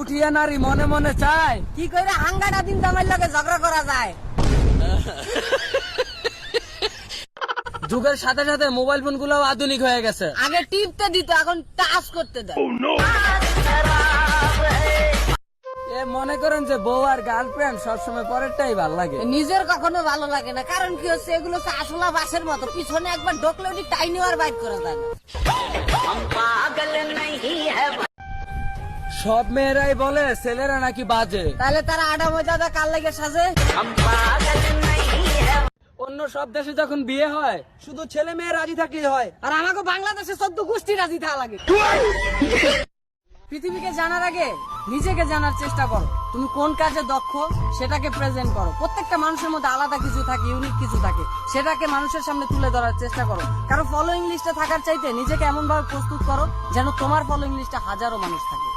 উঠিয়া নারী মনে মনে চায় কি করে হাঙ্গাটা দিন জামাইর লগে ঝগড়া করা যায়। যুগের সাথে সাথে মোবাইল ফোন গুলো আধুনিক হয়ে গেছে। আগে টিপতে দিত, এখন টাচ করতে দেয়। এ মনে করেন যে বউ আর গার্লফ্রেন্ড সবসময় পরেরটাই ভালো লাগে। নিজের কখনো ভালো লাগে না, কারণ কি হচ্ছে এগুলো হচ্ছে আসলা বাসের মতো, পিছনে একবার ঢোকলে ওটি টাইনি আর বাইট করা যায় না। সব মেয়েরাই বলে ছেলেরা নাকি বাজে, তাহলে তারা আডা মজাদা কার লাগে সাজে। অন্য সব দেশে যখন বিয়ে হয় শুধু ছেলে মেয়ে রাজি থাকলেই হয়, আর আমাকে বাংলাদেশে 14 গোষ্ঠী রাজি থাকা লাগে। পৃথিবীকে জানার আগে নিজেকে জানার চেষ্টা করো। তুমি কোন কাজে দক্ষ সেটাকে প্রেজেন্ট করো। প্রত্যেকটা মানুষের মধ্যে আলাদা কিছু থাকে, ইউনিক কিছু থাকে, সেটাকে মানুষের সামনে তুলে ধরার চেষ্টা করো। কারো ফলোইং লিস্টে থাকার চাইতে নিজেকে এমন ভাবে প্রস্তুত করো যেন তোমার ফলোইং লিস্টে হাজারো মানুষ থাকে।